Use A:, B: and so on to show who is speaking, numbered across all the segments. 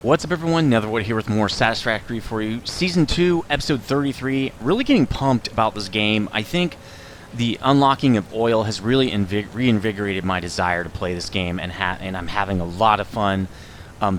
A: What's up everyone, Nethervoid here with more Satisfactory for you. Season 2, Episode 33. Really getting pumped about this game. I think the unlocking of oil has really reinvigorated my desire to play this game, and I'm having a lot of fun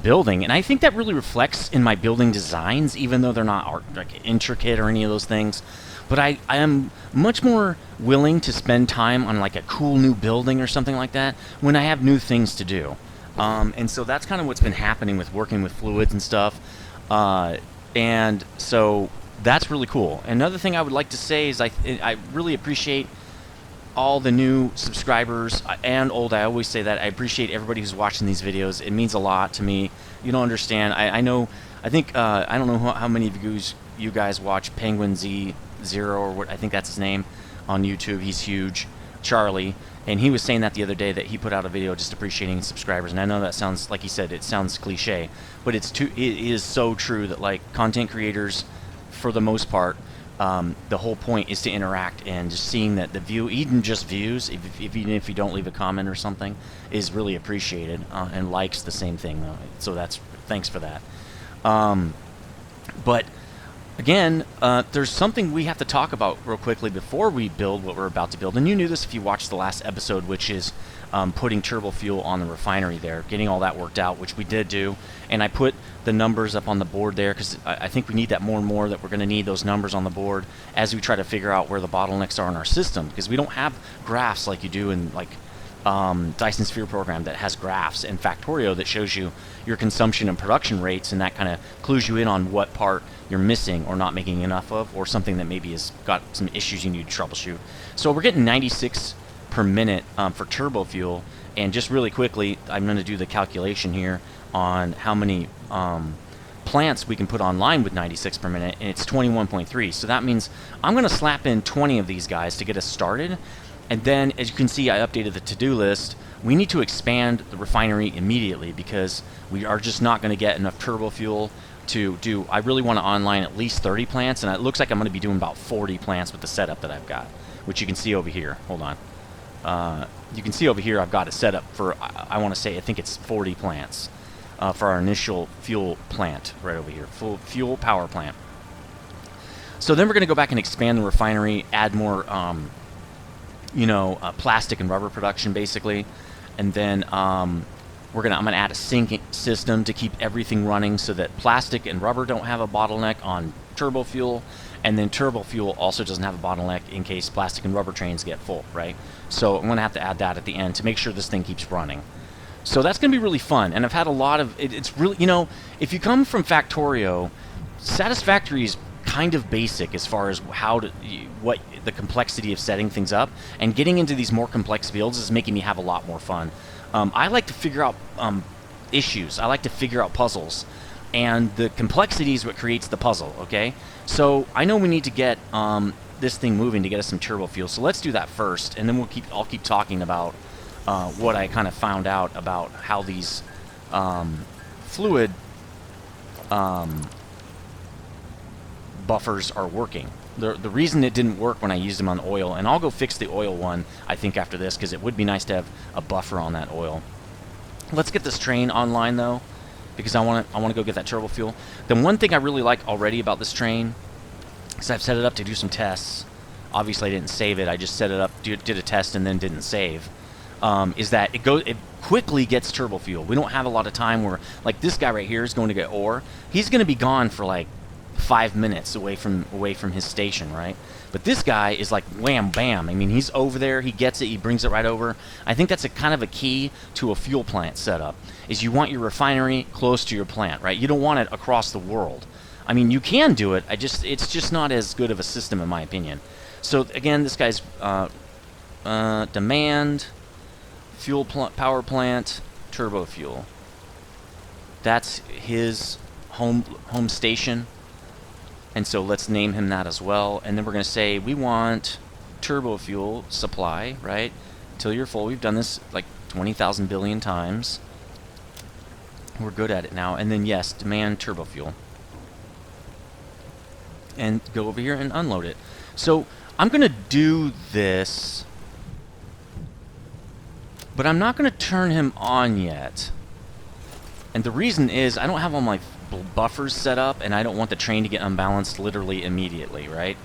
A: building. And I think that really reflects in my building designs, even though they're not intricate or any of those things. But I am much more willing to spend time on like a cool new building or something like that when I have new things to do. And so that's kind of what's been happening with working with fluids and stuff. And so that's really cool. Another thing I would like to say is I really appreciate all the new subscribers and old. I always say that. I appreciate everybody who's watching these videos. It means a lot to me. You don't understand. I know, I think, I don't know how many of you guys watch Penguin Z0 or what, I think that's his name on YouTube. He's huge. Charlie. And he was saying that the other day, that he put out a video just appreciating subscribers. And I know that sounds, like he said, it sounds cliche, but it is so true that like content creators, for the most part, the whole point is to interact, and just seeing that the view, even just views, even if you don't leave a comment or something, is really appreciated, and likes the same thing though. So that's, thanks for that. But again, there's something we have to talk about real quickly before we build what we're about to build. And you knew this if you watched the last episode, which is putting TURBOFUEL on the refinery there, getting all that worked out, which we did do. And I put the numbers up on the board there because I think we need that more and more, that we're going to need those numbers on the board as we try to figure out where the bottlenecks are in our system, because we don't have graphs like you do in like Dyson Sphere Program that has graphs, and Factorio that shows you your consumption and production rates, and that kind of clues you in on what part you're missing or not making enough of, or something that maybe has got some issues you need to troubleshoot. So we're getting 96 per minute for TURBOFUEL, and just really quickly, I'm going to do the calculation here on how many plants we can put online with 96 per minute, and it's 21.3. So that means I'm going to slap in 20 of these guys to get us started. And then, as you can see, I updated the to-do list. We need to expand the refinery immediately, because we are just not going to get enough TURBOFUEL to do. I really want to online at least 30 plants, and it looks like I'm going to be doing about 40 plants with the setup that I've got, which you can see over here. Hold on. You can see over here I've got it set up for, I want to say, I think it's 40 plants for our initial fuel plant right over here, fuel power plant. So then we're going to go back and expand the refinery, add more plastic and rubber production, basically, and then I'm gonna add a sink system to keep everything running, so that plastic and rubber don't have a bottleneck on TURBOFUEL, and then TURBOFUEL also doesn't have a bottleneck in case plastic and rubber trains get full, right? So I'm gonna have to add that at the end to make sure this thing keeps running. So that's gonna be really fun, and I've had a lot of it's really, if you come from Factorio, Satisfactory is kind of basic as far as what the complexity of setting things up, and getting into these more complex builds is making me have a lot more fun. I like to figure out issues. I like to figure out puzzles, and the complexity is what creates the puzzle. Okay, so I know we need to get this thing moving to get us some TURBOFUEL. So let's do that first, and then I'll keep talking about what I kind of found out about how these fluid buffers are working. The reason it didn't work when I used them on oil, and I'll go fix the oil one, I think, after this, because it would be nice to have a buffer on that oil. Let's get this train online though, because I want to go get that TURBOFUEL. The one thing I really like already about this train, because I've set it up to do some tests. Obviously I didn't save it. I just set it up, did a test, and then didn't save. Is that it quickly gets TURBOFUEL. We don't have a lot of time where, like, this guy right here is going to get ore. He's going to be gone for like 5 minutes away from his station, right? But this guy is like wham bam. I mean, he's over there, he gets it, he brings it right over. I think that's a kind of a key to a fuel plant setup, is you want your refinery close to your plant, right? You don't want it across the world. I mean, you can do it, it's just not as good of a system in my opinion. So again, this guy's demand power plant TURBOFUEL. That's his home station. And so let's name him that as well. And then we're going to say we want TURBOFUEL supply, right? Until you're full. We've done this like 20,000 billion times. We're good at it now. And then, yes, demand TURBOFUEL. And go over here and unload it. So I'm going to do this, but I'm not going to turn him on yet. And the reason is I don't have all my buffers set up, and I don't want the train to get unbalanced literally immediately, right?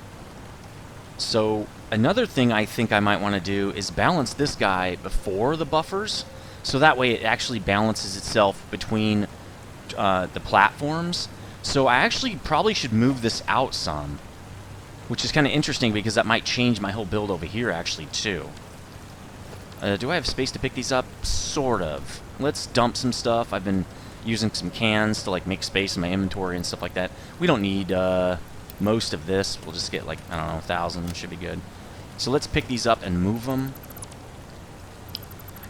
A: So another thing I think I might want to do is balance this guy before the buffers, so that way it actually balances itself between the platforms. So I actually probably should move this out some, which is kind of interesting because that might change my whole build over here actually too. Do I have space to pick these up? Sort of. Let's dump some stuff. I've been using some cans to like make space in my inventory and stuff like that. We don't need most of this. We'll just get like, I don't know, 1,000. Should be good. So let's pick these up and move them.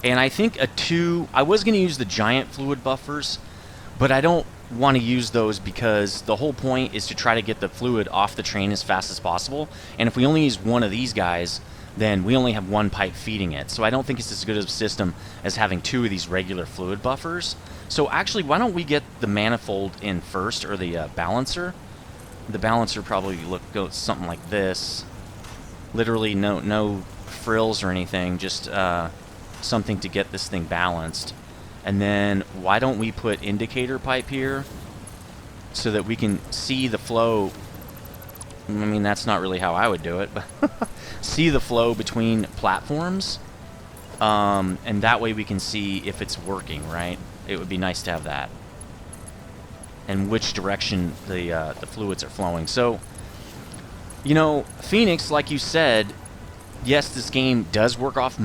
A: And I think I was going to use the giant fluid buffers, but I don't want to use those because the whole point is to try to get the fluid off the train as fast as possible. And if we only use one of these guys, then we only have one pipe feeding it. So I don't think it's as good of a system as having 2 of these regular fluid buffers. So actually, why don't we get the manifold in first, or the balancer? The balancer probably goes something like this. Literally no frills or anything, just something to get this thing balanced. And then why don't we put indicator pipe here so that we can see the flow. I mean, that's not really how I would do it, but see the flow between platforms, and that way we can see if it's working, right? It would be nice to have that, and which direction the fluids are flowing. So, you know, Phoenix, like you said, yes, this game does work off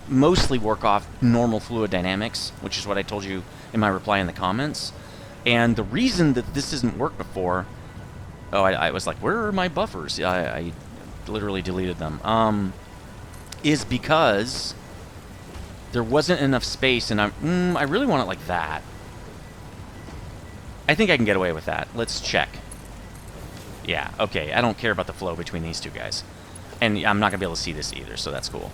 A: mostly work off normal fluid dynamics, which is what I told you in my reply in the comments. And the reason that this hasn't worked before. Oh, I was like, where are my buffers? I literally deleted them. Is because there wasn't enough space, and I really want it like that. I think I can get away with that. Let's check. Yeah, okay. I don't care about the flow between these two guys. And I'm not going to be able to see this either, so that's cool.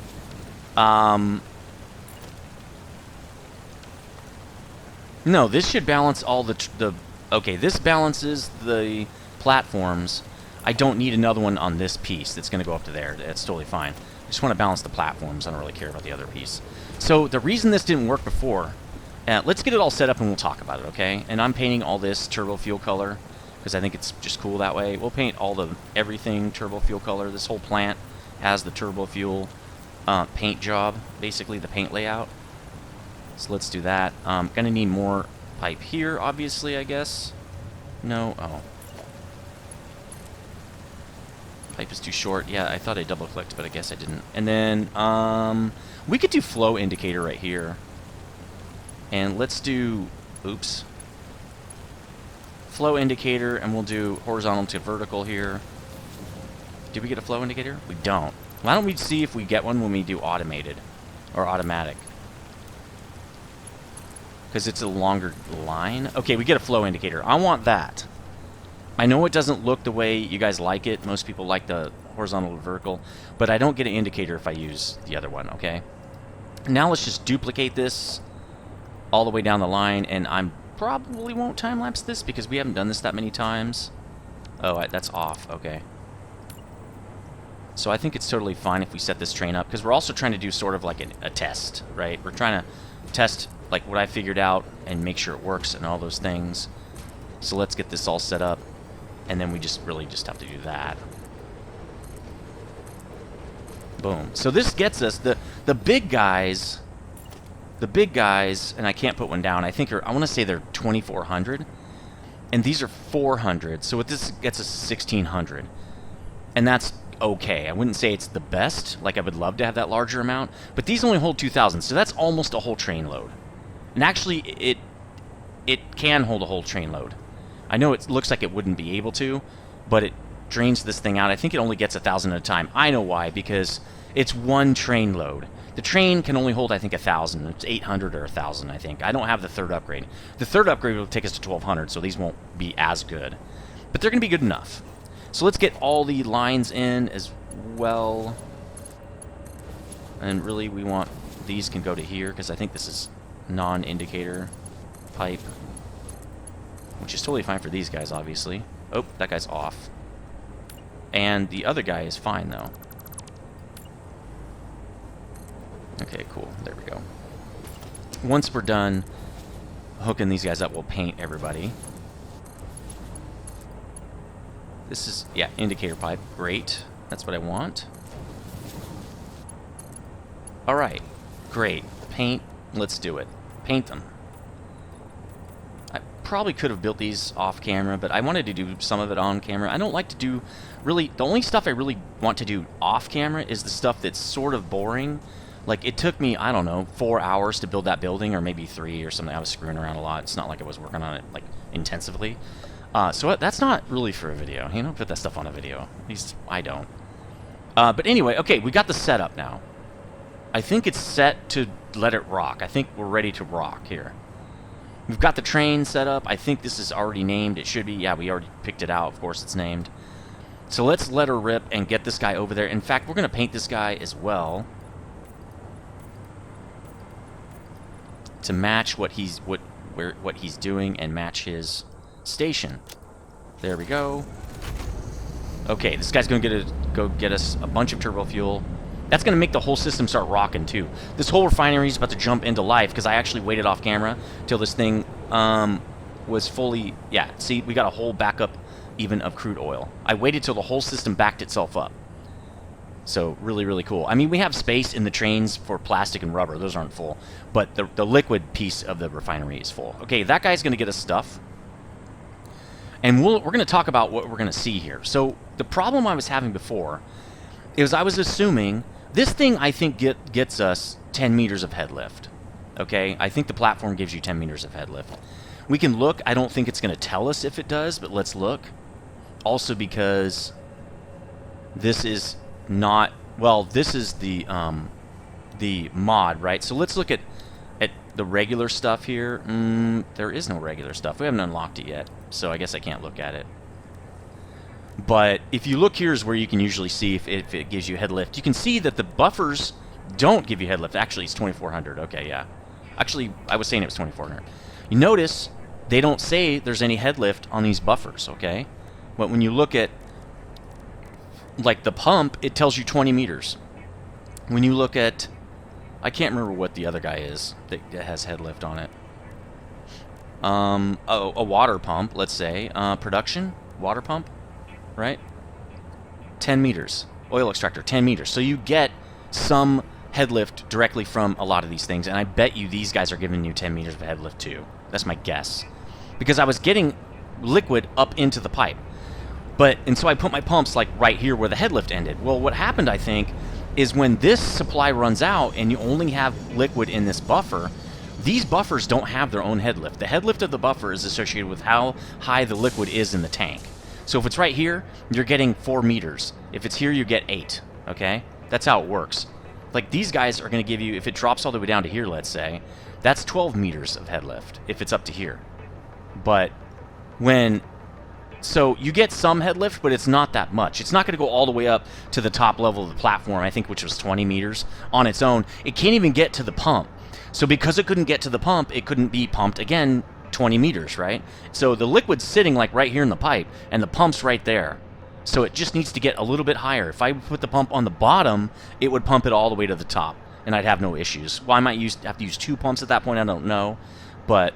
A: No, this should balance all the... Okay, this balances the platforms. I don't need another one on this piece that's going to go up to there. That's totally fine. I just want to balance the platforms. I don't really care about the other piece. So the reason this didn't work before, let's get it all set up and we'll talk about it, okay? And I'm painting all this turbo fuel color because I think it's just cool that way. We'll paint everything turbo fuel color. This whole plant has the turbo fuel paint job, basically the paint layout. So let's do that. Gonna need more pipe here, obviously, I guess. No, oh. Pipe is too short. Yeah, I thought I double-clicked, but I guess I didn't. And then, we could do flow indicator right here. And let's do, oops. Flow indicator, and we'll do horizontal to vertical here. Did we get a flow indicator? We don't. Why don't we see if we get one when we do automated or automatic? Because it's a longer line. Okay, we get a flow indicator. I want that. I know it doesn't look the way you guys like it. Most people like the horizontal to vertical, but I don't get an indicator if I use the other one, okay? Now let's just duplicate this all the way down the line, and I probably won't time-lapse this because we haven't done this that many times. Oh, that's off, okay. So I think it's totally fine if we set this train up, because we're also trying to do sort of like a test, right? We're trying to test like what I figured out and make sure it works and all those things. So let's get this all set up, and then we really just have to do that. Boom. So this gets us the big guys. The big guys, and I can't put one down. I think I want to say they're 2,400, and these are 400. So what this gets us 1,600, and that's okay. I wouldn't say it's the best. Like, I would love to have that larger amount, but these only hold 2,000, so that's almost a whole train load. And actually, it can hold a whole train load. I know it looks like it wouldn't be able to, but it drains this thing out. I think it only gets 1,000 at a time. I know why, because it's one train load. The train can only hold, I think, 1,000. It's 800 or 1,000, I think. I don't have the third upgrade. The third upgrade will take us to 1,200, so these won't be as good. But they're going to be good enough. So let's get all the lines in as well. And really, we want these can go to here, because I think this is non-indicator pipe, which is totally fine for these guys, obviously. Oh, that guy's off. And the other guy is fine, though. Okay, cool. There we go. Once we're done hooking these guys up will paint everybody. This is, yeah, indicator pipe. Great. That's what I want. Alright. Great. Paint. Let's do it. Paint them. I probably could have built these off camera, but I wanted to do some of it on camera. I don't like to do, really, the only stuff I really want to do off camera is the stuff that's sort of boring. Like, it took me, I don't know, 4 hours to build that building, or maybe 3 or something. I was screwing around a lot. It's not like I was working on it, like, intensively. So that's not really for a video. You don't put that stuff on a video. At least, I don't. But anyway, okay, we got the setup now. I think it's set to let it rock. I think we're ready to rock here. We've got the train set up. I think this is already named. It should be. Yeah, we already picked it out. Of course, it's named. So let's let her rip and get this guy over there. In fact, we're going to paint this guy as well to match what he's doing and match his station. There we go. Okay, this guy's going to go get us a bunch of turbo fuel. That's going to make the whole system start rocking, too. This whole refinery is about to jump into life, because I actually waited off camera till this thing was fully... Yeah, see, we got a whole backup even of crude oil. I waited till the whole system backed itself up. So, really, really cool. I mean, we have space in the trains for plastic and rubber. Those aren't full. But the liquid piece of the refinery is full. Okay, that guy's going to get us stuff. And we're going to talk about what we're going to see here. So, the problem I was having before is I was assuming... This thing, I think, gets us 10 meters of head lift. Okay? I think the platform gives you 10 meters of head lift. We can look. I don't think it's going to tell us if it does, but let's look. Also because this is not... Well, this is the mod, right? So let's look at the regular stuff here. There is no regular stuff. We haven't unlocked it yet, so I guess I can't look at it. But if you look, here is where you can usually see if it gives you head lift. You can see that the buffers don't give you head lift. Actually, it's 2400. Okay, yeah. Actually, I was saying it was 2400. You notice they don't say there's any head lift on these buffers, okay? But when you look at, like, the pump, it tells you 20 meters. When you look at, I can't remember what the other guy is that has head lift on it. A water pump, let's say. Production, water pump. Right? 10 meters. Oil extractor, 10 meters. So you get some head lift directly from a lot of these things, and I bet you these guys are giving you 10 meters of head lift too. That's my guess. Because I was getting liquid up into the pipe. And so I put my pumps like right here where the head lift ended. Well, what happened, I think, is when this supply runs out and you only have liquid in this buffer, these buffers don't have their own head lift. The head lift of the buffer is associated with how high the liquid is in the tank. So if it's right here, you're getting 4 meters. If it's here, you get 8, okay? That's how it works. Like, these guys are going to give you, if it drops all the way down to here, let's say, that's 12 meters of head lift, if it's up to here. But so you get some head lift, but it's not that much. It's not going to go all the way up to the top level of the platform, I think, which was 20 meters on its own. It can't even get to the pump. So because it couldn't get to the pump, it couldn't be pumped again 20 meters, right? So the liquid's sitting like right here in the pipe, and the pump's right there. So it just needs to get a little bit higher. If I put the pump on the bottom, it would pump it all the way to the top, and I'd have no issues. Well, I might have to use 2 pumps at that point, I don't know. But,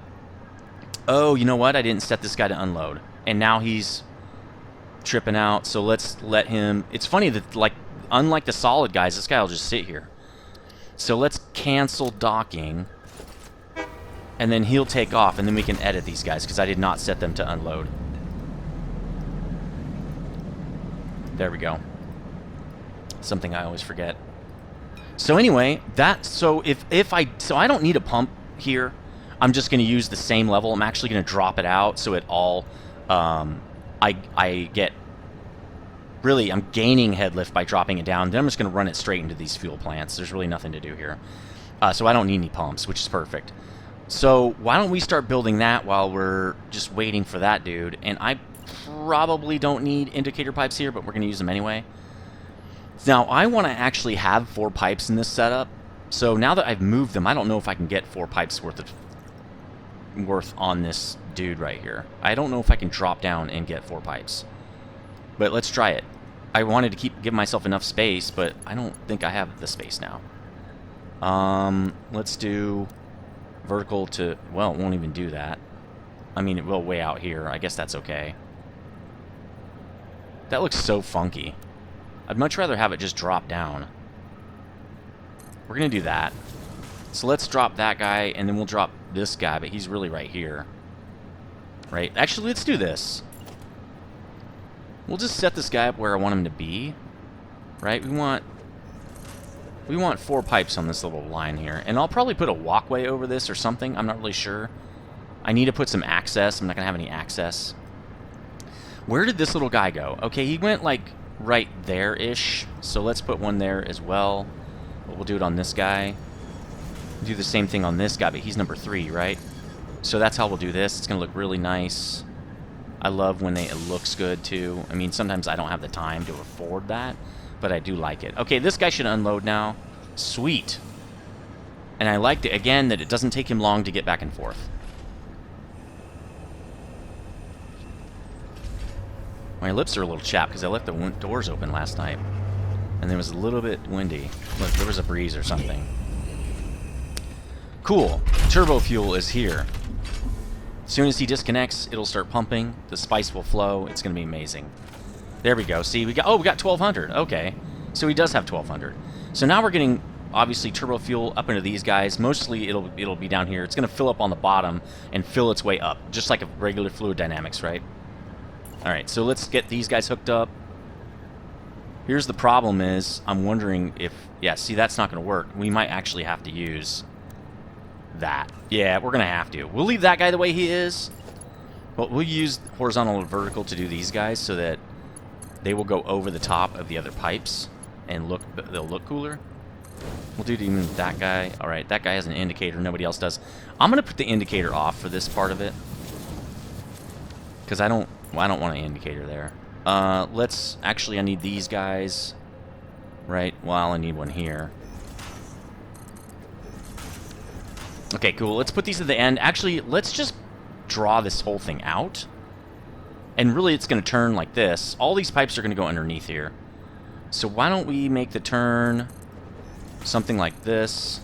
A: oh, you know what? I didn't set this guy to unload. And now he's tripping out, so let's let him... It's funny that, like, unlike the solid guys, this guy will just sit here. So let's cancel docking. And then he'll take off, and then we can edit these guys, because I did not set them to unload. There we go. Something I always forget. So anyway, so I don't need a pump here. I'm just going to use the same level. I'm actually going to drop it out so it all, I get, really, I'm gaining head lift by dropping it down. Then I'm just going to run it straight into these fuel plants. There's really nothing to do here. So I don't need any pumps, which is perfect. So why don't we start building that while we're just waiting for that dude? And I probably don't need indicator pipes here, but we're going to use them anyway. Now, I want to actually have 4 pipes in this setup. So now that I've moved them, I don't know if I can get 4 pipes worth on this dude right here. I don't know if I can drop down and get 4 pipes. But let's try it. I wanted to give myself enough space, but I don't think I have the space now. Let's do... vertical to, well, it won't even do that. I mean, it will way out here. I guess that's okay. That looks so funky. I'd much rather have it just drop down. We're going to do that. So let's drop that guy, and then we'll drop this guy, but he's really right here. Right? Actually, let's do this. We'll just set this guy up where I want him to be. Right? We want 4 pipes on this little line here. And I'll probably put a walkway over this or something. I'm not really sure. I need to put some access. I'm not going to have any access. Where did this little guy go? Okay, he went like right there-ish. So let's put one there as well. But we'll do it on this guy. Do the same thing on this guy, but he's number 3, right? So that's how we'll do this. It's going to look really nice. I love when it looks good, too. I mean, sometimes I don't have the time to afford that, but I do like it. Okay, this guy should unload now. Sweet. And I liked it, again, that it doesn't take him long to get back and forth. My lips are a little chapped because I left the doors open last night. And it was a little bit windy. Look, there was a breeze or something. Cool. Turbo fuel is here. As soon as he disconnects, it'll start pumping. The spice will flow. It's going to be amazing. There we go. See, we got 1,200. Okay. So he does have 1,200. So now we're getting, obviously, turbo fuel up into these guys. Mostly, it'll be down here. It's going to fill up on the bottom and fill its way up, just like a regular fluid dynamics, right? All right, so let's get these guys hooked up. Here's the problem is, I'm wondering if, yeah, see, that's not going to work. We might actually have to use that. Yeah, we're going to have to. We'll leave that guy the way he is, but we'll use horizontal and vertical to do these guys so that they will go over the top of the other pipes and they'll look cooler. We'll do even that guy. All right, that guy has an indicator. Nobody else does. I'm going to put the indicator off for this part of it because I don't want an indicator there. Let's... Actually, I need these guys. Right? Well, I need one here. Okay, cool. Let's put these at the end. Actually, let's just draw this whole thing out. And really, it's going to turn like this. All these pipes are going to go underneath here. So why don't we make the turn something like this.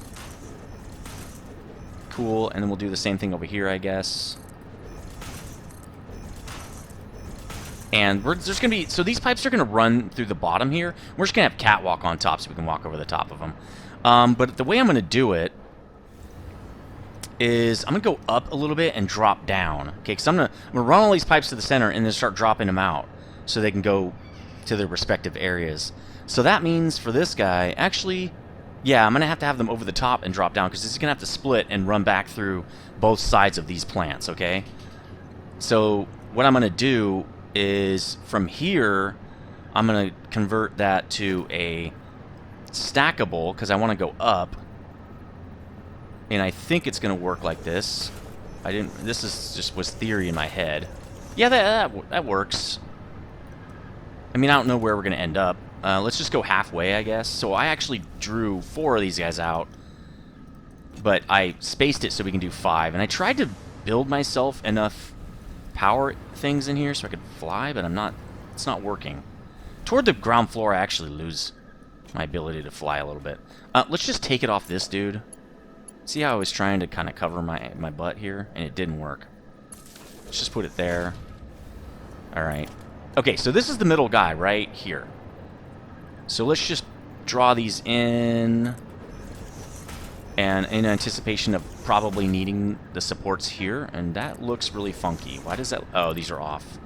A: Cool. And then we'll do the same thing over here, I guess. And there's going to be... So these pipes are going to run through the bottom here. We're just going to have catwalk on top so we can walk over the top of them. But the way I'm going to do it is I'm going to go up a little bit and drop down. Okay, because I'm going to run all these pipes to the center and then start dropping them out so they can go to their respective areas. So that means for this guy, actually, yeah, I'm going to have them over the top and drop down because this is going to have to split and run back through both sides of these plants, okay? So what I'm going to do is from here, I'm going to convert that to a stackable because I want to go up. And I think it's going to work like this. This is was theory in my head. Yeah, that works. I mean, I don't know where we're going to end up. Let's just go halfway, I guess. So I actually drew 4 of these guys out. But I spaced it so we can do 5. And I tried to build myself enough power things in here so I could fly, but it's not working. Toward the ground floor, I actually lose my ability to fly a little bit. Let's just take it off this dude. See how I was trying to kind of cover my butt here, and it didn't work. Let's just put it there. Alright. Okay, so this is the middle guy right here. So let's just draw these in. And in anticipation of probably needing the supports here. And that looks really funky. Why does that... Oh, these are off.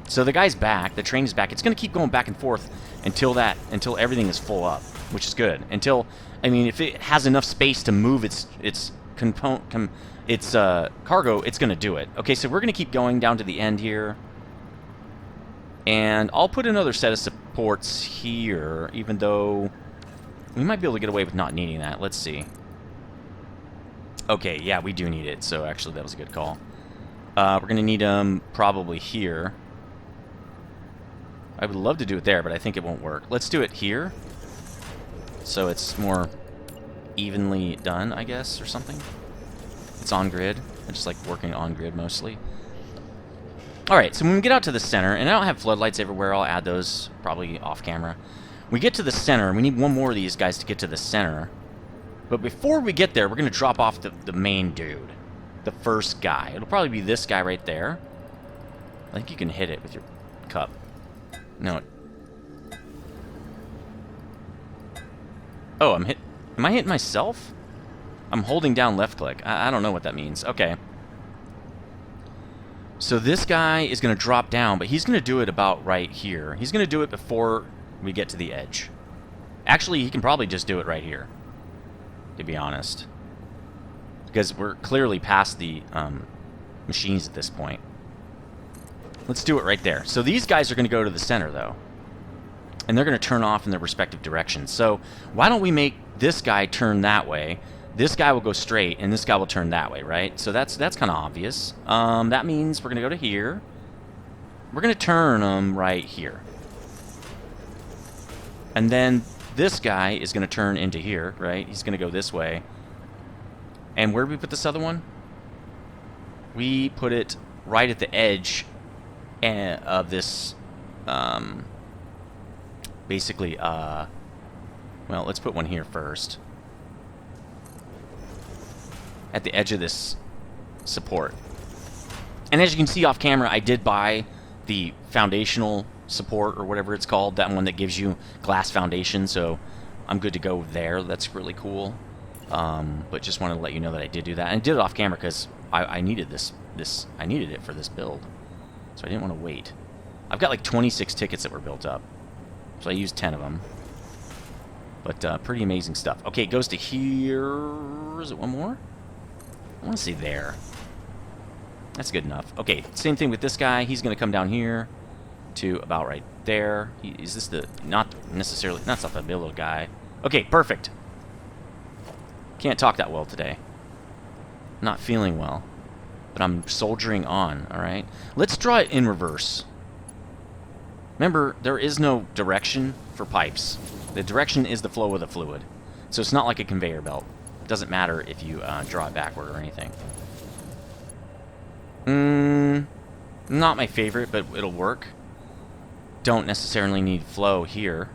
A: So the guy's back. The train's back. It's going to keep going back and forth until everything is full up, which is good. Until... I mean, if it has enough space to move its cargo, it's going to do it. Okay, so we're going to keep going down to the end here. And I'll put another set of supports here, even though we might be able to get away with not needing that. Let's see. Okay, yeah, we do need it, so actually that was a good call. We're going to need them probably here. I would love to do it there, but I think it won't work. Let's do it here. So it's more evenly done, I guess, or something. It's on grid. I just like working on grid mostly. Alright, so when we get out to the center, and I don't have floodlights everywhere, I'll add those probably off camera. We get to the center, and we need one more of these guys to get to the center. But before we get there, we're going to drop off the main dude. The first guy. It'll probably be this guy right there. I think you can hit it with your cup. No. Oh, am I hitting myself? I'm holding down left click. I don't know what that means. Okay. So this guy is going to drop down, but he's going to do it about right here. He's going to do it before we get to the edge. Actually, he can probably just do it right here, to be honest. Because we're clearly past the machines at this point. Let's do it right there. So these guys are going to go to the center, though. And they're going to turn off in their respective directions. So why don't we make this guy turn that way? This guy will go straight, and this guy will turn that way, right? So that's kind of obvious. That means we're going to go to here. We're going to turn them right here. And then this guy is going to turn into here, right? He's going to go this way. And where did we put this other one? We put it right at the edge of this, basically, well, let's put one here first. At the edge of this support. And as you can see off camera, I did buy the foundational support, or whatever it's called, that one that gives you glass foundation, so I'm good to go there. That's really cool. But just wanted to let you know that I did do that. And I did it off camera because I needed I needed it for this build. So I didn't want to wait. I've got like 26 tickets that were built up. So I used 10 of them. But pretty amazing stuff. Okay, it goes to here. Is it one more? I want to see there. That's good enough. Okay, same thing with this guy. He's going to come down here to about right there. Is this the... Not necessarily... That's not the little guy. Okay, perfect. Can't talk that well today. Not feeling well. But I'm soldiering on, alright? Let's draw it in reverse. Remember, there is no direction for pipes. The direction is the flow of the fluid. So it's not like a conveyor belt. It doesn't matter if you draw it backward or anything. Not my favorite, but it'll work. Don't necessarily need flow here.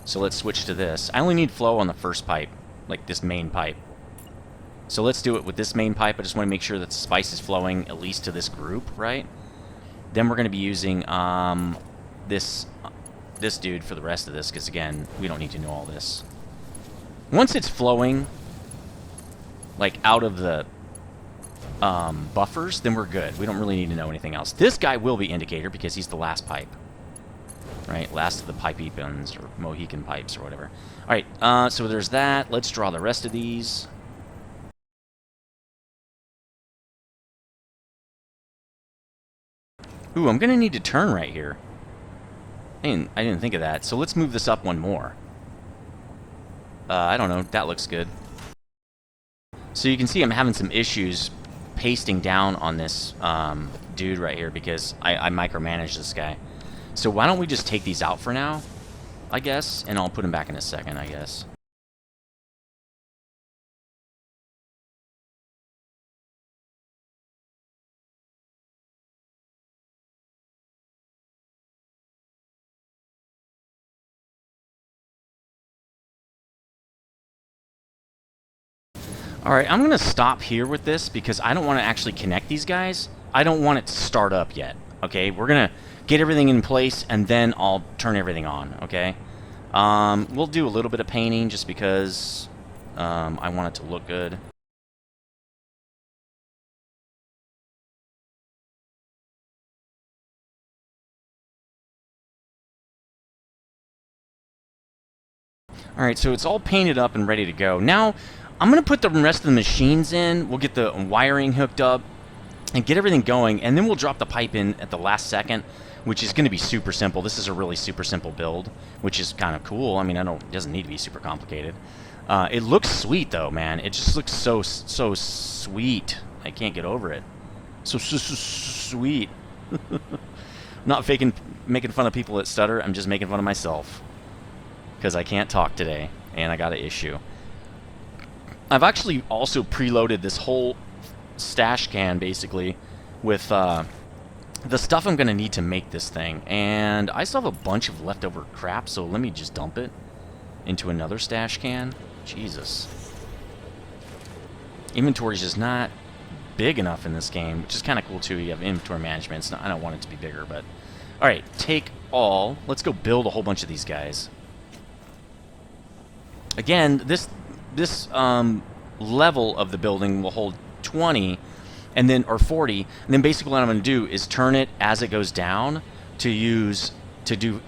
A: So let's switch to this. I only need flow on the first pipe, like this main pipe. So let's do it with this main pipe. I just want to make sure that the spice is flowing at least to this group, right? Then we're going to be using this dude for the rest of this, because again, we don't need to know all this. Once it's flowing, like out of the buffers, then we're good. We don't really need to know anything else. This guy will be indicator because he's the last pipe, right? Last of the pipe-epins or Mohican pipes or whatever. All right, so there's that. Let's draw the rest of these. Ooh, I'm gonna need to turn right here. I didn't think of that. So let's move this up one more. I don't know. That looks good. So you can see I'm having some issues pasting down on this dude right here because I micromanage this guy. So why don't we just take these out for now, I guess, and I'll put them back in a second, I guess. Alright, I'm going to stop here with this because I don't want to actually connect these guys. I don't want it to start up yet, okay? We're going to get everything in place and then I'll turn everything on, okay? We'll do a little bit of painting just because I want it to look good. Alright, so it's all painted up and ready to go. Now, I'm going to put the rest of the machines in. We'll get the wiring hooked up and get everything going, and then we'll drop the pipe in at the last second, which is going to be super simple. This is a really super simple build, which is kind of cool. I mean, it doesn't need to be super complicated. It looks sweet, though, man. It just looks so sweet. I can't get over it. So sweet. Not making fun of people that stutter. I'm just making fun of myself because I can't talk today, and I got an issue. I've actually also preloaded this whole stash can, basically, with the stuff I'm going to need to make this thing. And I still have a bunch of leftover crap, so let me just dump it into another stash can. Jesus. Inventory's just not big enough in this game, which is kind of cool too. You have inventory management. It's not, I don't want it to be bigger, but... Alright, take all. Let's go build a whole bunch of these guys. Again, this level of the building will hold 20, and then, or 40, and then basically what I'm going to do is turn it as it goes down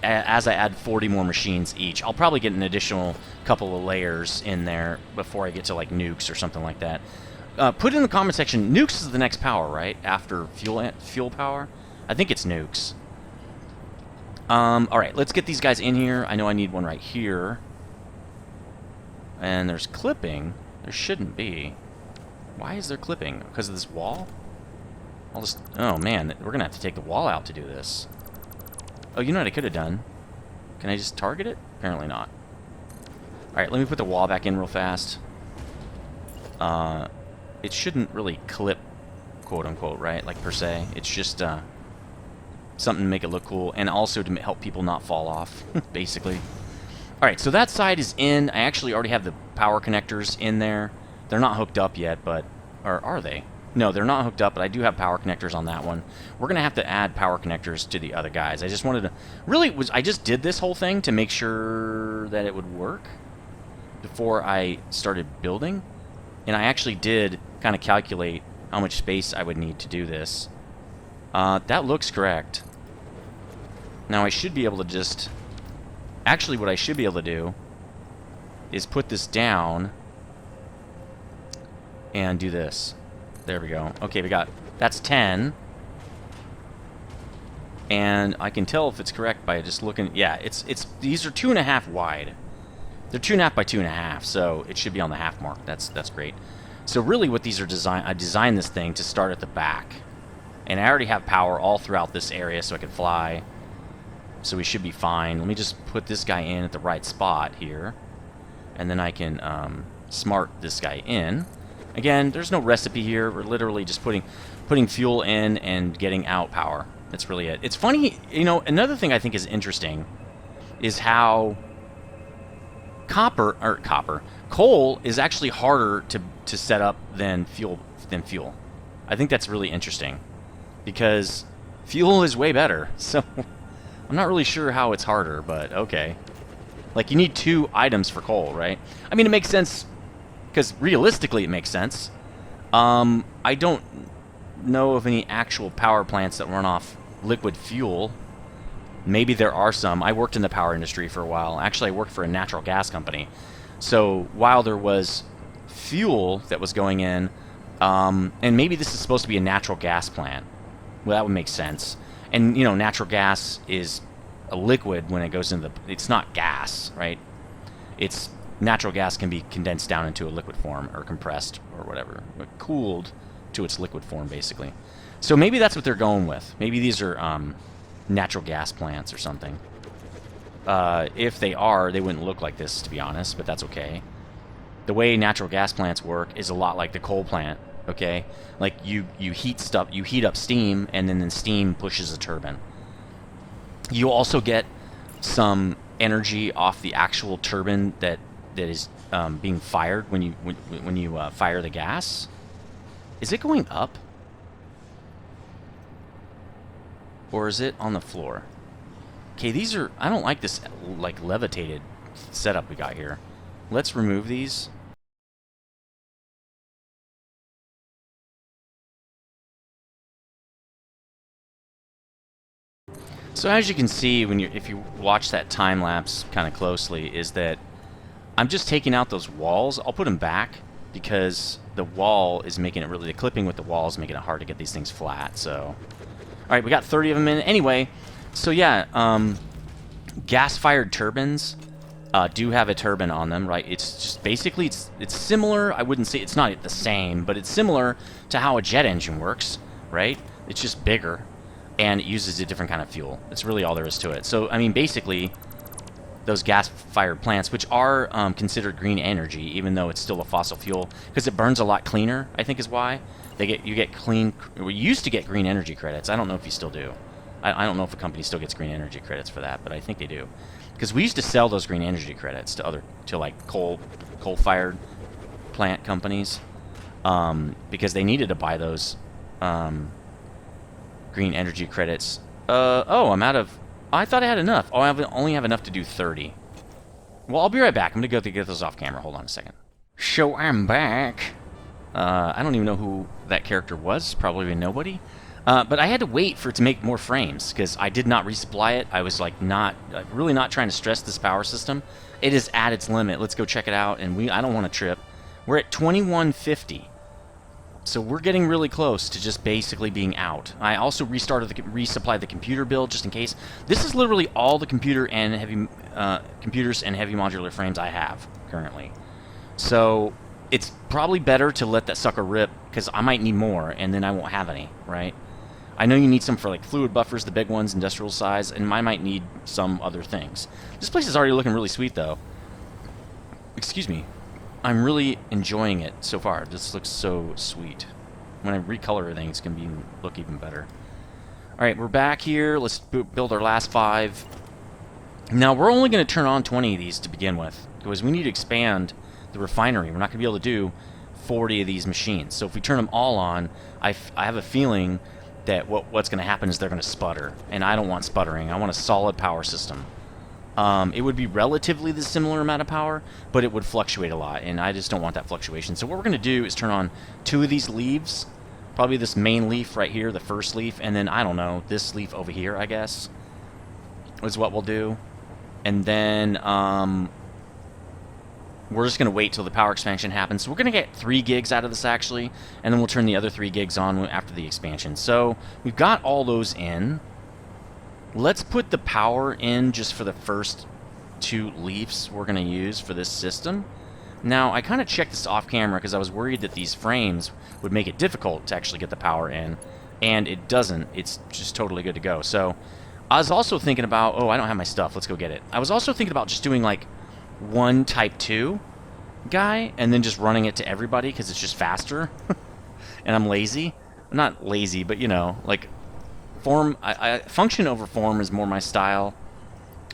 A: as I add 40 more machines each. I'll probably get an additional couple of layers in there before I get to like nukes or something like that. Put in the comment section, nukes is the next power, right? After fuel power? I think it's nukes. Alright, let's get these guys in here. I know I need one right here. And there's clipping. There shouldn't be. Why is there clipping? Because of this wall? I'll just... Oh, man. We're going to have to take the wall out to do this. Oh, you know what I could have done? Can I just target it? Apparently not. Alright, let me put the wall back in real fast. It shouldn't really clip, quote-unquote, right? Like, per se. It's just something to make it look cool. And also to help people not fall off, basically. Alright, so that side is in. I actually already have the power connectors in there. They're not hooked up yet, but... Or are they? No, they're not hooked up, but I do have power connectors on that one. We're going to have to add power connectors to the other guys. I just wanted to... Really, I just did this whole thing to make sure that it would work before I started building. And I actually did kind of calculate how much space I would need to do this. That looks correct. Now, I should be able to just... Actually, what I should be able to do is put this down and do this. There we go. Okay, we got... That's 10. And I can tell if it's correct by just looking... Yeah, it's these are 2.5 wide. They're 2.5 by 2.5, so it should be on the half mark. That's great. So really what these are designed... I designed this thing to start at the back. And I already have power all throughout this area so I can fly. So we should be fine. Let me just put this guy in at the right spot here. And then I can smart this guy in. Again, there's no recipe here. We're literally just putting fuel in and getting out power. That's really it. It's funny, you know, another thing I think is interesting is how coal is actually harder to set up than fuel. I think that's really interesting because fuel is way better. So I'm not really sure how it's harder, but okay. Like, you need 2 items for coal, right? I mean, it makes sense, because realistically it makes sense. I don't know of any actual power plants that run off liquid fuel. Maybe there are some. I worked in the power industry for a while. Actually, I worked for a natural gas company. So, while there was fuel that was going in, and maybe this is supposed to be a natural gas plant. Well, that would make sense. And, you know, natural gas is a liquid when it goes into the... It's not gas, right? It's... Natural gas can be condensed down into a liquid form, or compressed, or whatever. But cooled to its liquid form, basically. So maybe that's what they're going with. Maybe these are natural gas plants or something. If they are, they wouldn't look like this, to be honest, but that's okay. The way natural gas plants work is a lot like the coal plant. Okay, like you heat up steam, and then the steam pushes a turbine. You also get some energy off the actual turbine that is being fired when you fire the gas. Is it going up, or is it on the floor? Okay, these are... I don't like this like levitated setup we got here. Let's remove these. So as you can see, if you watch that time lapse kind of closely, is that I'm just taking out those walls. I'll put them back because the wall is making it really... The clipping with the wall is making it hard to get these things flat. So, all right, we got 30 of them in. Anyway, so yeah, gas-fired turbines do have a turbine on them, right? It's just basically it's similar. I wouldn't say it's not the same, but it's similar to how a jet engine works, right? It's just bigger. And it uses a different kind of fuel. That's really all there is to it. So, I mean, basically, those gas-fired plants, which are considered green energy, even though it's still a fossil fuel, because it burns a lot cleaner, I think is why. You get clean... We used to get green energy credits. I don't know if you still do. I don't know if the company still gets green energy credits for that, but I think they do. Because we used to sell those green energy credits to like coal-fired plant companies, because they needed to buy those green energy credits. Oh, I'm out of... I thought I had enough. Oh, I only have enough to do 30. Well, I'll be right back. I'm going to go to get those off camera. Hold on a second. So I'm back. I don't even know who that character was. Probably nobody. But I had to wait for it to make more frames because I did not resupply it. I was like really not trying to stress this power system. It is at its limit. Let's go check it out. And I don't want to trip. We're at 2150. So we're getting really close to just basically being out. I also resupplied the computer build just in case. This is literally all the computer and heavy computers and heavy modular frames I have currently. So it's probably better to let that sucker rip because I might need more and then I won't have any, right? I know you need some for like fluid buffers, the big ones, industrial size, and I might need some other things. This place is already looking really sweet though. Excuse me. I'm really enjoying it so far. This looks so sweet. When I recolor everything, it's going to look even better. Alright, we're back here. Let's build our last 5. Now, we're only going to turn on 20 of these to begin with, because we need to expand the refinery. We're not going to be able to do 40 of these machines. So if we turn them all on, I have a feeling that what's going to happen is they're going to sputter. And I don't want sputtering. I want a solid power system. It would be relatively the similar amount of power, but it would fluctuate a lot, and I just don't want that fluctuation. So what we're going to do is turn on 2 of these leaves, probably this main leaf right here, the first leaf, and then, I don't know, this leaf over here, I guess, is what we'll do. And then we're just going to wait till the power expansion happens. So we're going to get 3 gigs out of this, actually, and then we'll turn the other 3 gigs on after the expansion. So we've got all those in. Let's put the power in just for the first 2 leaves we're going to use for this system. Now, I kind of checked this off camera because I was worried that these frames would make it difficult to actually get the power in, and it doesn't. It's just totally good to go. So, I was also thinking about, oh, I don't have my stuff. Let's go get it. I was also thinking about just doing like 1 Type 2 guy and then just running it to everybody because it's just faster. And I'm lazy. I'm not lazy, but you know, like... Form, function over form is more my style.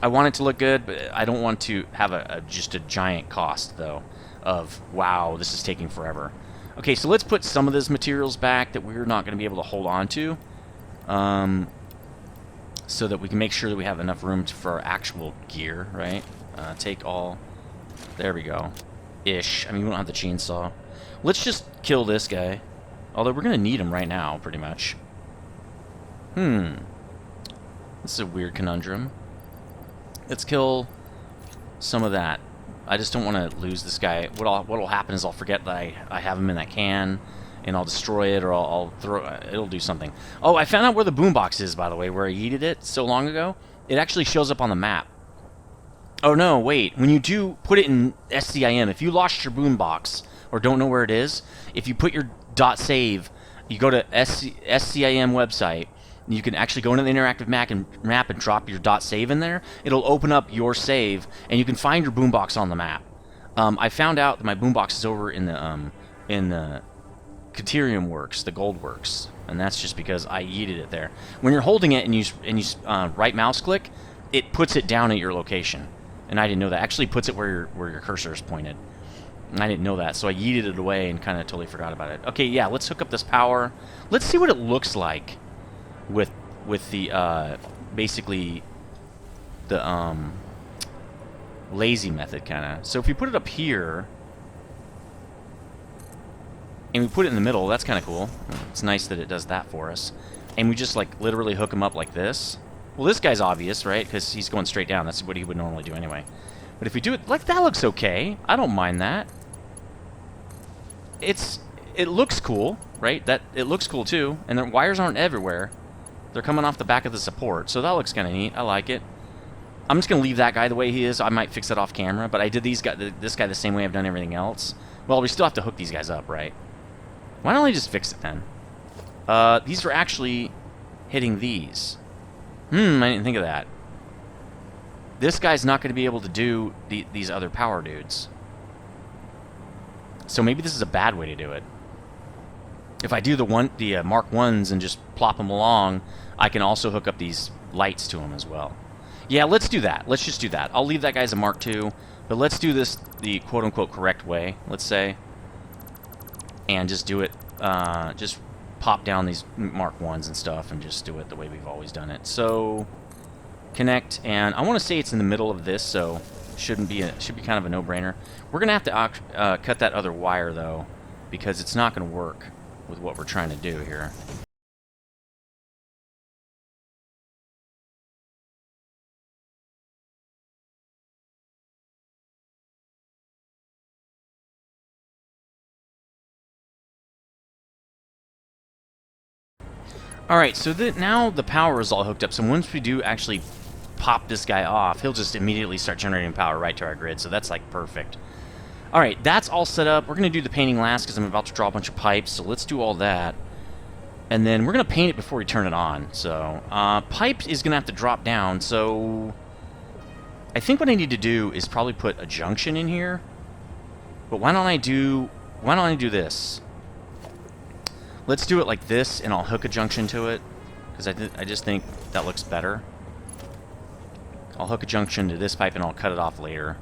A: I want it to look good, but I don't want to have just a giant cost, though, of, wow, this is taking forever. Okay, so let's put some of those materials back that we're not going to be able to hold on to, so that we can make sure that we have enough room for our actual gear, right? Take all... There we go. Ish. I mean, we don't have the chainsaw. Let's just kill this guy. Although we're going to need him right now, pretty much. This is a weird conundrum. Let's kill some of that. I just don't want to lose this guy. What'll happen is I'll forget that I have him in that can, and I'll destroy it, or I'll throw... It'll do something. Oh, I found out where the boombox is, by the way, where I yeeted it so long ago. It actually shows up on the map. Oh, no, wait. When you do put it in SCIM, if you lost your boombox, or don't know where it is, if you put your .save, you go to SCIM website, you can actually go into the interactive map and drop your .save in there. It'll open up your save, and you can find your boombox on the map. I found out that my boombox is over in the Caterium Works, the Gold Works, and that's just because I yeeted it there. When you're holding it and you right mouse click, it puts it down at your location, and I didn't know that. Actually, puts it where your cursor is pointed. And I didn't know that, so I yeeted it away and kind of totally forgot about it. Okay, yeah, let's hook up this power. Let's see what it looks like with the basically the lazy method kind of. So if we put it up here and we put it in the middle, that's kind of cool. It's nice that it does that for us. And we just like literally hook him up like this. Well, this guy's obvious, right? Because he's going straight down. That's what he would normally do anyway. But if we do it like that, looks okay. I don't mind that. It looks cool, right? It looks cool too. And the wires aren't everywhere. They're coming off the back of the support, so that looks kind of neat. I like it. I'm just going to leave that guy the way he is. I might fix it off camera, but I did this guy the same way I've done everything else. Well, we still have to hook these guys up, right? Why don't I just fix it then? These are actually hitting these. I didn't think of that. This guy's not going to be able to do these other power dudes. So maybe this is a bad way to do it. if I do the Mark 1s and just plop them along, I can also hook up these lights to them as well. Yeah, let's do that. Let's just do that. I'll leave that guy as a Mark 2, but let's do this the quote-unquote correct way, let's say, and just do it, just pop down these Mark 1s and stuff and just do it the way we've always done it. So, connect, and I want to say it's in the middle of this, so should be kind of a no-brainer. We're going to have to cut that other wire, though, because it's not going to work with what we're trying to do here. Alright, so now the power is all hooked up, so once we do actually pop this guy off, he'll just immediately start generating power right to our grid, so that's like perfect. Alright, that's all set up. We're going to do the painting last because I'm about to draw a bunch of pipes, so let's do all that. And then we're going to paint it before we turn it on. So, pipe is going to have to drop down, so I think what I need to do is probably put a junction in here. But why don't I do this? Let's do it like this, and I'll hook a junction to it, because I just think that looks better. I'll hook a junction to this pipe, and I'll cut it off later.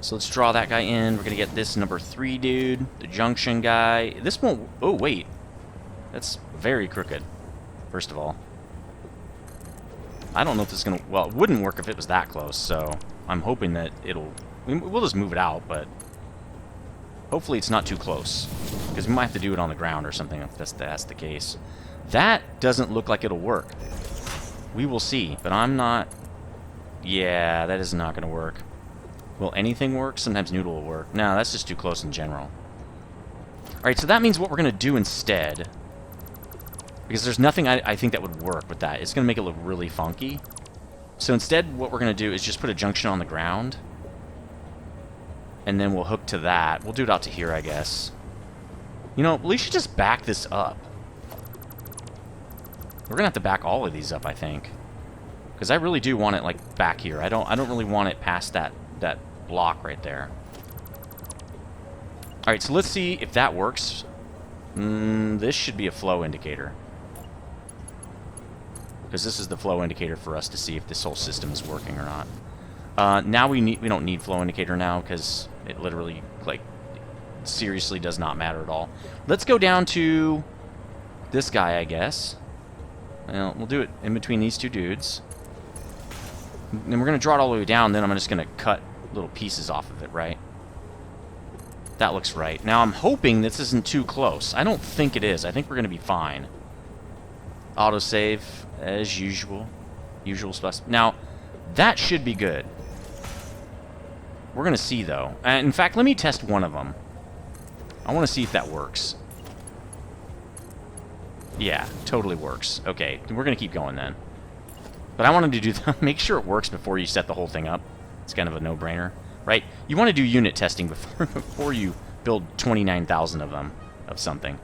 A: So let's draw that guy in. We're going to get this number 3 dude, the junction guy. This won't... Oh, wait. That's very crooked, first of all. I don't know if this is going to... Well, it wouldn't work if it was that close, so I'm hoping that it'll... We'll just move it out, but hopefully it's not too close, because we might have to do it on the ground or something if that's the case. That doesn't look like it'll work. We will see, but I'm not... Yeah, that is not going to work. Will anything work? Sometimes noodle will work. No, that's just too close in general. Alright, so that means what we're going to do instead, because there's nothing I think that would work with that. It's going to make it look really funky. So instead, what we're going to do is just put a junction on the ground, and then we'll hook to that. We'll do it out to here, I guess. You know, we should just back this up. We're going to have to back all of these up, I think. Because I really do want it, like, back here. I don't really want it past that block right there. Alright, so let's see if that works. This should be a flow indicator. Because this is the flow indicator for us to see if this whole system is working or not. Now we don't need flow indicator now, because it literally, like, seriously does not matter at all. Let's go down to this guy, I guess. Well, we'll do it in between these two dudes. And we're going to draw it all the way down, then I'm just going to cut little pieces off of it, right? That looks right. Now, I'm hoping this isn't too close. I don't think it is. I think we're going to be fine. Autosave, as usual. Usual stuff. Now, that should be good. We're going to see, though. In fact, let me test one of them. I want to see if that works. Yeah, totally works. Okay, we're going to keep going then. But I wanted to do that. Make sure it works before you set the whole thing up. It's kind of a no-brainer, right? You want to do unit testing before you build 29,000 of them, of something.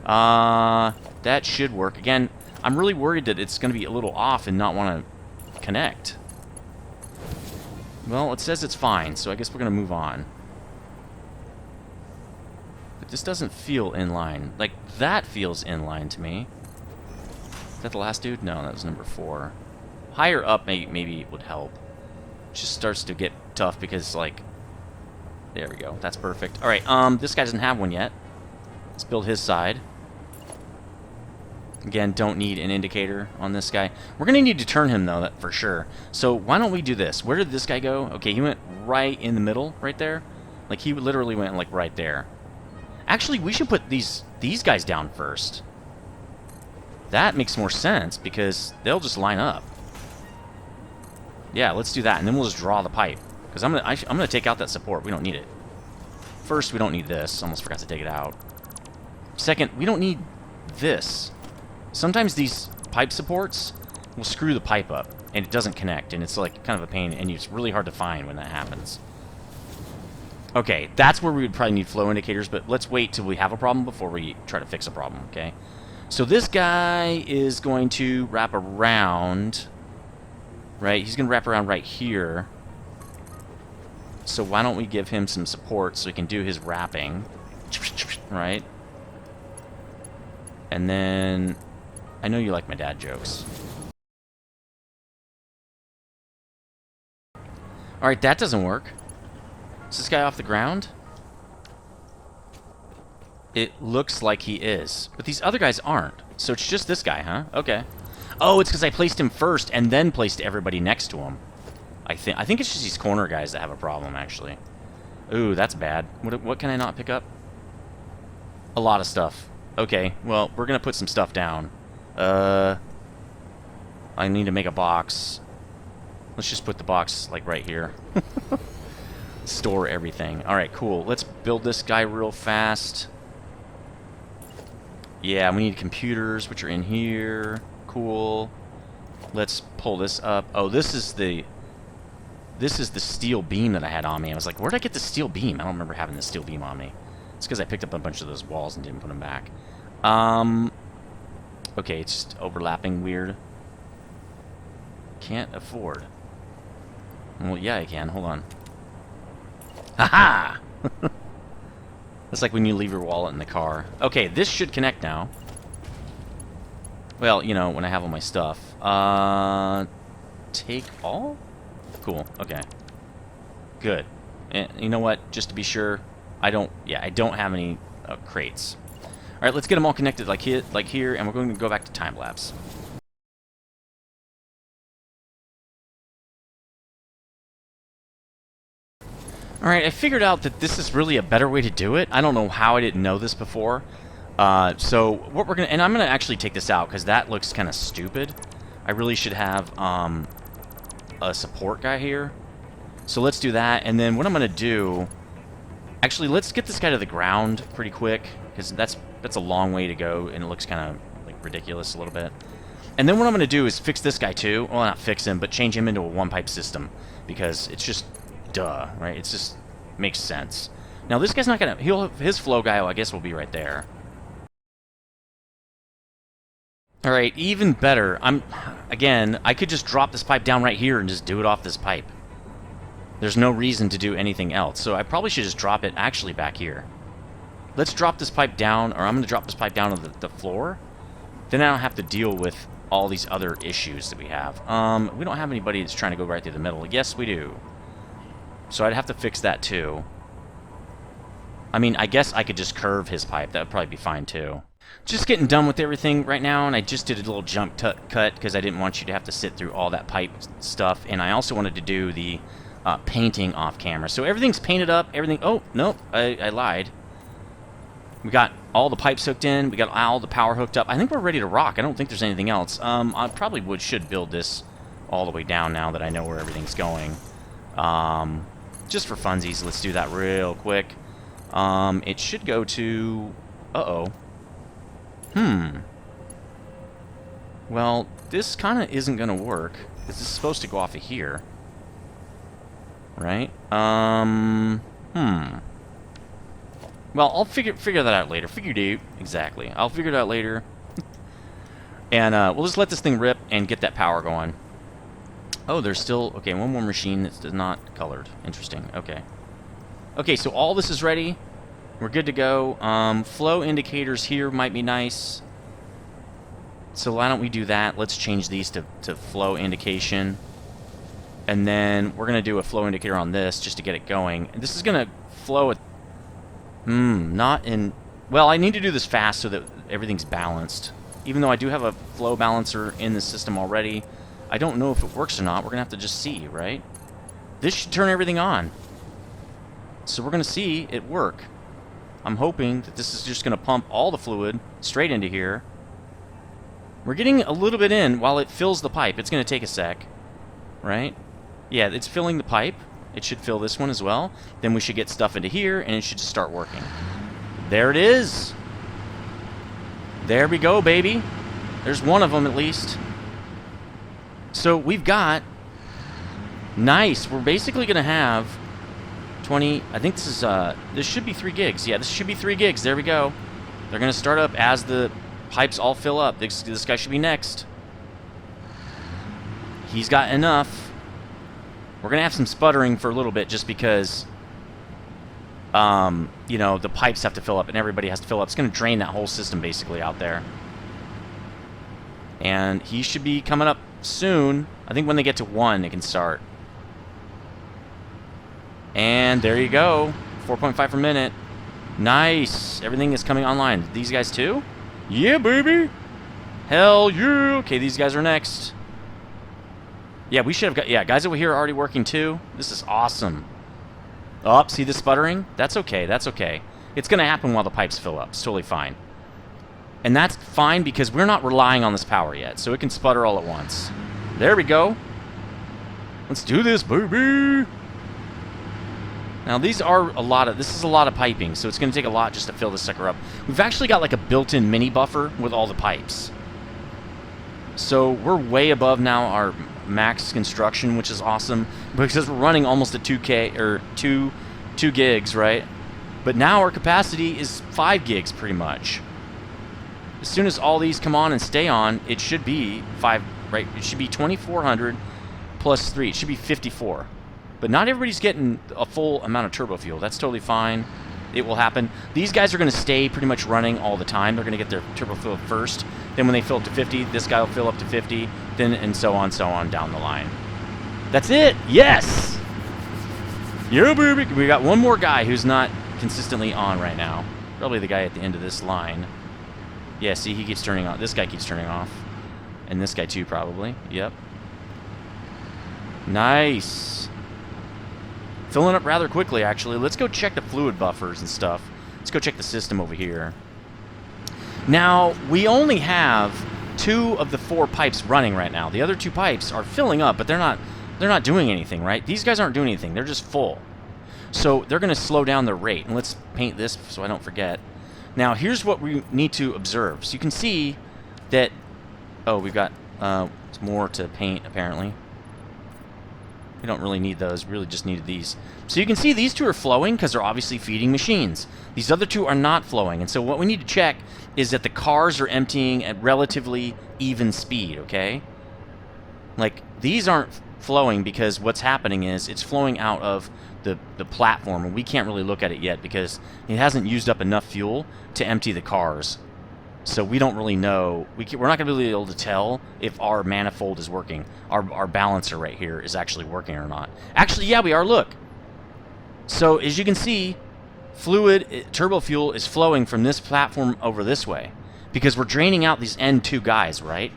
A: That should work. Again, I'm really worried that it's going to be a little off and not want to connect. Well, it says it's fine, so I guess we're going to move on. But this doesn't feel in line. Like, that feels in line to me. Is that the last dude? No, that was number 4. Higher up maybe it would help. It just starts to get tough because, like... There we go. That's perfect. Alright, this guy doesn't have one yet. Let's build his side. Again, don't need an indicator on this guy. We're going to need to turn him, though, for sure. So why don't we do this? Where did this guy go? Okay, he went right in the middle, right there. Like, he literally went, like, right there. Actually, we should put these guys down first. That makes more sense, because they'll just line up. Yeah, let's do that, and then we'll just draw the pipe. Because I'm gonna take out that support. We don't need it. First, we don't need this. Almost forgot to take it out. Second, we don't need this. Sometimes these pipe supports will screw the pipe up, and it doesn't connect, and it's like kind of a pain, and it's really hard to find when that happens. Okay, that's where we would probably need flow indicators, but let's wait till we have a problem before we try to fix a problem, okay? So this guy is going to wrap around, right? He's going to wrap around right here. So why don't we give him some support so he can do his wrapping, right? And then, I know you like my dad jokes. Alright, that doesn't work. Is this guy off the ground? It looks like he is. But these other guys aren't. So it's just this guy, huh? Okay. Oh, it's because I placed him first and then placed everybody next to him. I think it's just these corner guys that have a problem, actually. Ooh, that's bad. What can I not pick up? A lot of stuff. Okay, well, we're going to put some stuff down. I need to make a box. Let's just put the box, like, right here. Store everything. Alright, cool. Let's build this guy real fast. Yeah, we need computers, which are in here. Cool. Let's pull this up. Oh, this is the steel beam that I had on me. I was like, where'd I get the steel beam? I don't remember having the steel beam on me. It's because I picked up a bunch of those walls and didn't put them back. Okay, it's just overlapping weird. Can't afford. Well, yeah, I can. Hold on. Haha! That's like when you leave your wallet in the car. Okay, this should connect now. Well, you know, when I have all my stuff. Take all? Cool, okay. Good. And you know what? Just to be sure, I don't have any crates. Alright, let's get them all connected like here, and we're going to go back to time-lapse. Alright, I figured out that this is really a better way to do it. I don't know how I didn't know this before. So, what we're going to... And I'm going to actually take this out, because that looks kind of stupid. I really should have a support guy here. So let's do that, and then what I'm going to do... Actually, let's get this guy to the ground pretty quick, because that's a long way to go, and it looks kind of like ridiculous a little bit. And then what I'm going to do is fix this guy too. Well, not fix him, but change him into a one-pipe system, because it's just... Duh, right? It's just makes sense. Now this guy's not gonna. His flow guy, I guess, will be right there. All right, even better. Again, I could just drop this pipe down right here and just do it off this pipe. There's no reason to do anything else, so I probably should just drop it actually back here. Let's drop this pipe down, or I'm gonna drop this pipe down to the floor. Then I don't have to deal with all these other issues that we have. We don't have anybody that's trying to go right through the middle. Yes, we do. So I'd have to fix that too. I mean, I guess I could just curve his pipe. That would probably be fine too. Just getting done with everything right now, and I just did a little jump cut because I didn't want you to have to sit through all that pipe stuff, and I also wanted to do the painting off camera. So everything's painted up, everything... Oh, nope, I lied. We got all the pipes hooked in, we got all the power hooked up. I think we're ready to rock. I don't think there's anything else. I probably should build this all the way down now that I know where everything's going. Just for funsies, let's do that real quick. It should go to... Uh-oh. Well, this kind of isn't going to work, because this is supposed to go off of here. Right? Well, I'll figure that out later. Figured out. Exactly. I'll figure it out later. And we'll just let this thing rip and get that power going. Oh, there's still... Okay, one more machine that's not colored. Interesting. Okay. Okay, so all this is ready. We're good to go. Flow indicators here might be nice. So why don't we do that? Let's change these to flow indication. And then we're going to do a flow indicator on this just to get it going. And this is going to flow at... not in... Well, I need to do this fast so that everything's balanced. Even though I do have a flow balancer in the system already, I don't know if it works or not. We're going to have to just see, right? This should turn everything on. So we're going to see it work. I'm hoping that this is just going to pump all the fluid straight into here. We're getting a little bit in while it fills the pipe. It's going to take a sec, right? Yeah, it's filling the pipe. It should fill this one as well. Then we should get stuff into here, and it should just start working. There it is. There we go, baby. There's one of them at least. So we've got... Nice. We're basically going to have 20... I think this is... this should be 3 gigs. Yeah, this should be 3 gigs. There we go. They're going to start up as the pipes all fill up. This guy should be next. He's got enough. We're going to have some sputtering for a little bit just because you know, the pipes have to fill up and everybody has to fill up. It's going to drain that whole system basically out there. And he should be coming up soon. I think when they get to 1, it can start. And there you go. 4.5 per minute. Nice. Everything is coming online. These guys too? Yeah, baby. Hell yeah. Okay, these guys are next. Yeah, we should have got... Yeah, guys over here are already working too. This is awesome. Oh, see the sputtering? That's okay. That's okay. It's going to happen while the pipes fill up. It's totally fine. And that's fine because we're not relying on this power yet, so it can sputter all at once. There we go. Let's do this, baby. Now these are a lot of, this is a lot of piping, so it's going to take a lot just to fill this sucker up. We've actually got like a built-in mini buffer with all the pipes. So we're way above now our max construction, which is awesome because we're running almost at 2K or 2 gigs, right? But now our capacity is 5 gigs pretty much. As soon as all these come on and stay on, it should be 5, right? It should be 2400 plus 3. It should be 54. But not everybody's getting a full amount of turbo fuel. That's totally fine. It will happen. These guys are going to stay pretty much running all the time. They're going to get their turbo fuel first. Then when they fill up to 50, this guy will fill up to 50. Then and so on down the line. That's it. Yes. Yeah, baby. We got one more guy who's not consistently on right now. Probably the guy at the end of this line. Yeah, see, he keeps turning on. This guy keeps turning off. And this guy too, probably. Yep. Nice. Filling up rather quickly, actually. Let's go check the fluid buffers and stuff. Let's go check the system over here. Now, we only have 2 of the 4 pipes running right now. The other 2 pipes are filling up, but they're not doing anything, right? These guys aren't doing anything. They're just full. So they're going to slow down their rate. And let's paint this so I don't forget. Now, here's what we need to observe. So you can see that... Oh, we've got more to paint, apparently. We don't really need those. We really just needed these. So you can see these 2 are flowing because they're obviously feeding machines. These other 2 are not flowing. And so what we need to check is that the cars are emptying at relatively even speed, okay? Like, these aren't flowing because what's happening is it's flowing out of the platform, and we can't really look at it yet because it hasn't used up enough fuel to empty the cars. So we don't really know. We're not going to be able to tell if our manifold is working. Our balancer right here is actually working or not. Actually, yeah, we are. Look. So as you can see, turbo fuel is flowing from this platform over this way because we're draining out these N2 guys, right?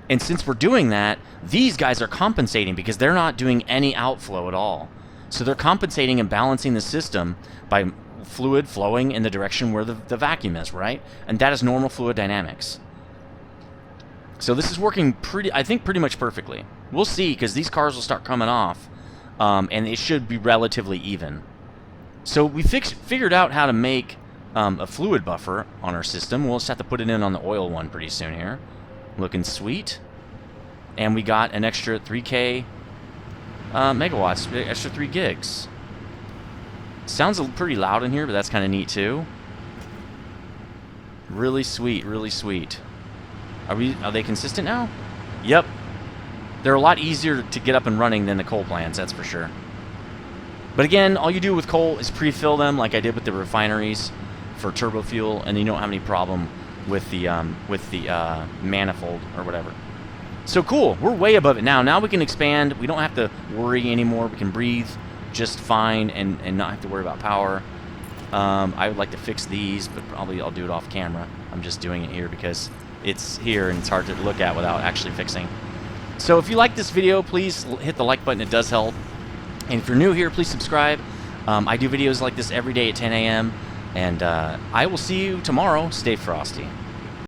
A: And since we're doing that, these guys are compensating because they're not doing any outflow at all. So they're compensating and balancing the system by fluid flowing in the direction where the vacuum is, right? And that is normal fluid dynamics. So this is working I think pretty much perfectly. We'll see, because these cars will start coming off, and it should be relatively even. So we figured out how to make a fluid buffer on our system. We'll just have to put it in on the oil one pretty soon here. Looking sweet. And we got an extra 3K megawatts, extra 3 gigs. Sounds pretty loud in here, but that's kind of neat too. Really sweet, really sweet. Are they consistent now? Yep. They're a lot easier to get up and running than the coal plants, that's for sure. But again, all you do with coal is pre-fill them like I did with the refineries for turbo fuel, and you don't have any problem with the manifold or whatever. So cool, we're way above it now. Now we can expand. We don't have to worry anymore. We can breathe just fine and not have to worry about power. I would like to fix these, but probably I'll do it off camera. I'm just doing it here because it's here and it's hard to look at without actually fixing. So if you like this video, please hit the like button. It does help. And if you're new here, please subscribe. I do videos like this every day at 10 a.m. And I will see you tomorrow. Stay frosty.